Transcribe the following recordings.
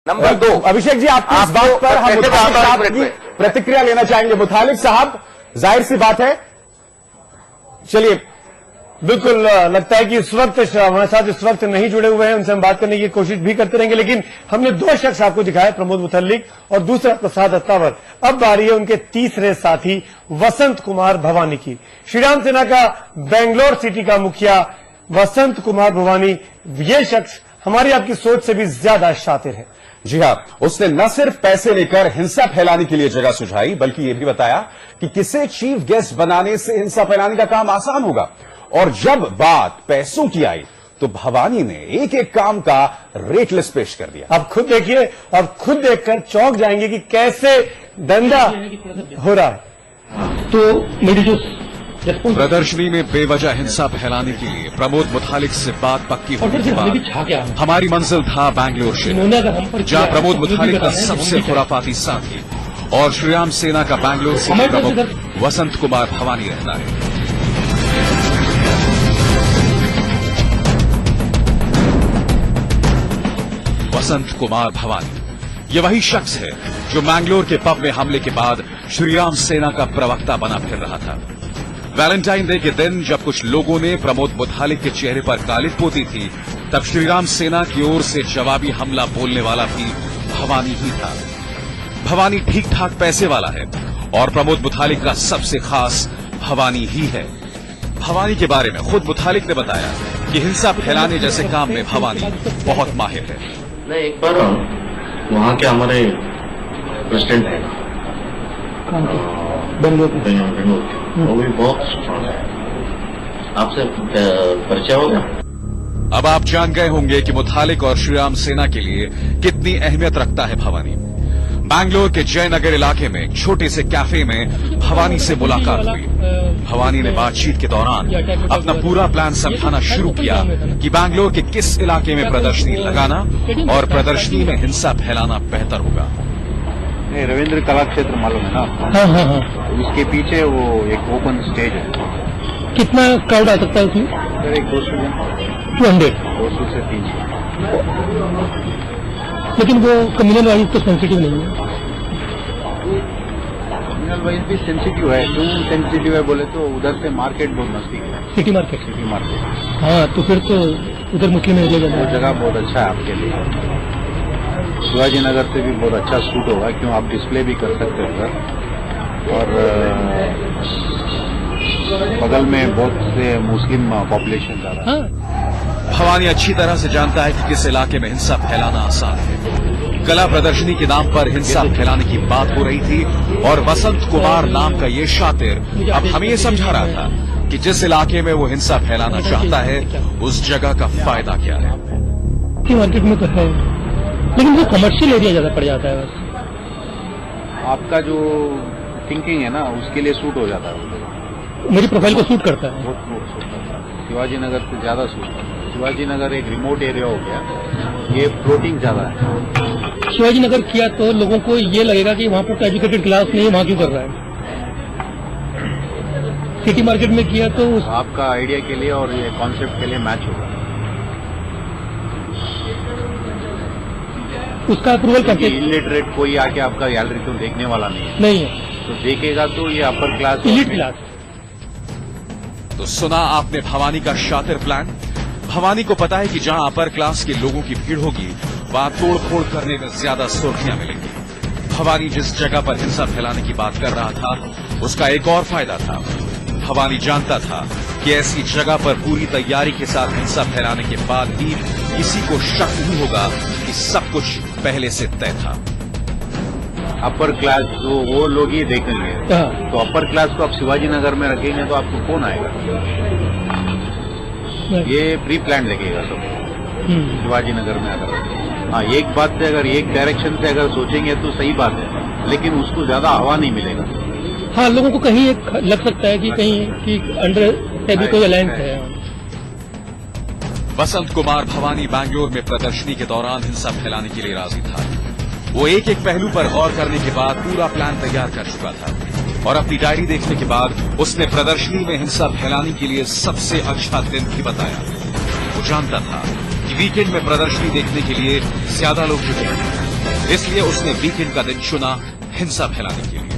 Number 2, Abhishek ji आपकी इस बात पर हम मुतालिक साहब की प्रतिक्रिया लेना चाहेंगे। मुतालिक साहब, जाहिर सी बात है, चलिए, बिल्कुल लगता है कि इस वक्त हमारे साथ इस वक्त नहीं जुड़े हुए हैं, उनसे हम बात करने की कोशिश भी करते रहेंगे, लेकिन हमने 2 शख्स आपको दिखाए, प्रमोद मुथल्लिक और दूसरा प्रसाद अत्तावर। अब बारी है उनके तीसरे साथी वसंत कुमार भवानी की। श्रीराम सेना का बेंगलोर सिटी का मुखिया वसंत कुमार भवानी, ये शख्स हमारी आपकी सोच से भी ज्यादा शातिर है। जी हाँ, उसने न सिर्फ पैसे लेकर हिंसा फैलाने के लिए जगह सुझाई, बल्कि यह भी बताया कि किसे चीफ गेस्ट बनाने से हिंसा फैलाने का काम आसान होगा। और जब बात पैसों की आई तो भवानी ने एक एक काम का रेट लिस्ट पेश कर दिया। आप खुद देखिए और खुद देखकर चौंक जाएंगे कि कैसे धंधा हो रहा है। तो मेरी जो प्रदर्शनी में बेवजह हिंसा फैलाने के लिए प्रमोद मुथालिक से बात पक्की होने के बाद हमारी मंजिल था बैंगलोर शहर, जहां प्रमोद मुथालिक का सबसे खुराफाती साथी और श्रीराम सेना का बैंगलोर सिटी प्रमुख वसंत कुमार भवानी रहता है। वसंत कुमार भवानी ये वही शख्स है जो मैंगलोर के पब में हमले के बाद श्रीराम सेना का प्रवक्ता बना फिर रहा था। वैलेंटाइन डे के दिन जब कुछ लोगों ने प्रमोद मुथालिक के चेहरे पर कालिख पोती थी, तब श्रीराम सेना की ओर से जवाबी हमला बोलने वाला भी भवानी ही था। भवानी ठीक ठाक पैसे वाला है और प्रमोद मुथालिक का सबसे खास भवानी ही है। भवानी के बारे में खुद मुथालिक ने बताया कि हिंसा फैलाने जैसे काम में भवानी बहुत माहिर है। नहीं, एक बार वहाँ के हमारे प्रेसिडेंट है बेंगलोर वो भी बहुत स्ट्रॉन्ग है, आपसे परिचय होगा। अब आप जान गए होंगे कि मुथालिक और श्रीराम सेना के लिए कितनी अहमियत रखता है भवानी। बैंगलोर के जयनगर इलाके में एक छोटे से कैफे में भवानी से मुलाकात हुई। भवानी ने बातचीत के दौरान अपना पूरा प्लान समझाना शुरू किया कि बैंगलोर के किस इलाके में प्रदर्शनी लगाना और प्रदर्शनी में हिंसा फैलाना बेहतर होगा। रविंद्र कला क्षेत्र मालूम है ना? हाँ। उसके पीछे वो एक ओपन स्टेज है। कितना क्राउड आ सकता है उसमें? सर एक 200 से 300। लेकिन वो कम्युनल वाइज तो सेंसिटिव नहीं है। कम्युनल वाइज भी सेंसिटिव है। क्यों सेंसिटिव है बोले तो उधर से मार्केट बहुत नजदीक है। City market. हाँ, तो फिर तो उधर मुस्लिम एरिया जाना। वो जगह बहुत अच्छा है आपके लिए। शिवाजी नगर से भी बहुत अच्छा सूट होगा, क्यों आप डिस्प्ले भी कर सकते हो उधर। और बगल में बहुत से मुस्लिम पॉपुलेशन ज्यादा है। भवानी अच्छी तरह से जानता है कि किस इलाके में हिंसा फैलाना आसान है। कला प्रदर्शनी के नाम पर हिंसा फैलाने की बात हो रही थी और वसंत कुमार नाम का ये शातिर अब हमें ये समझा रहा था कि जिस इलाके में वो हिंसा फैलाना चाहता है उस जगह का फायदा क्या है। मार्केट में तो है, लेकिन वो कमर्शियल एरिया ज्यादा पड़ जाता है। बस आपका जो थिंकिंग है ना उसके लिए सूट हो जाता है। मेरी प्रोफाइल को सूट करता है। बहुत सूट करता है। शिवाजी नगर से ज्यादा सूट करता है। शिवाजी नगर एक रिमोट एरिया हो गया, ये फ्लोटिंग ज्यादा है। शिवाजी नगर किया तो लोगों को ये लगेगा कि वहाँ पर एजुकेटेड क्लास नहीं है, वहाँ क्यों कर रहा है। सिटी मार्केट में किया तो आपका आइडिया के लिए और ये कॉन्सेप्ट के लिए मैच होगा। उसका अप्रूवल करके इलिटरेट कोई आके आपका गैलरी तो देखने वाला नहीं है। तो देखेगा तो ये अपर क्लास इलिट क्लास। तो सुना आपने भवानी का शातिर प्लान। भवानी को पता है कि जहां अपर क्लास के लोगों की भीड़ होगी वहां तोड़फोड़ करने में ज्यादा सुर्खियां मिलेंगी। भवानी जिस जगह पर हिंसा फैलाने की बात कर रहा था उसका एक और फायदा था। भवानी जानता था कि ऐसी जगह पर पूरी तैयारी के साथ हिंसा फैलाने के बाद भी किसी को शक नहीं होगा कि सब कुछ पहले से तय था। अपर क्लास जो वो लोग ही देखेंगे, तो अपर क्लास को आप शिवाजी नगर में रखेंगे तो आपको कौन आएगा? ये प्री प्लान देखेगा सब शिवाजी नगर में। अगर हाँ एक बात से अगर एक डायरेक्शन से अगर सोचेंगे तो सही बात है, लेकिन उसको ज्यादा हवा नहीं मिलेगा। हाँ, लोगों को कहीं एक लग सकता है कि कहीं कि अंडर टेबल कोई अलायंस है। वसंत कुमार भवानी बैंगलोर में प्रदर्शनी के दौरान हिंसा फैलाने के लिए राजी था। वो एक एक पहलू पर गौर करने के बाद पूरा प्लान तैयार कर चुका था और अपनी डायरी देखने के बाद उसने प्रदर्शनी में हिंसा फैलाने के लिए सबसे अच्छा दिन भी बताया। वो जानता था कि वीकेंड में प्रदर्शनी देखने के लिए ज्यादा लोग जुटेंगे। इसलिए उसने वीकेंड का दिन चुना हिंसा फैलाने के लिए।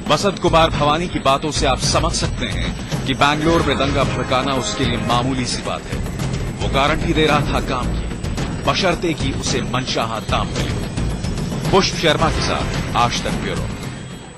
वसंत कुमार भवानी की बातों से आप समझ सकते हैं कि बैंगलोर में दंगा भड़काना उसके लिए मामूली सी बात है। वो गारंटी दे रहा था काम की, बशर्ते कि उसे मनचाहा दाम मिले। पुष्प शर्मा के साथ आज तक ब्यूरो।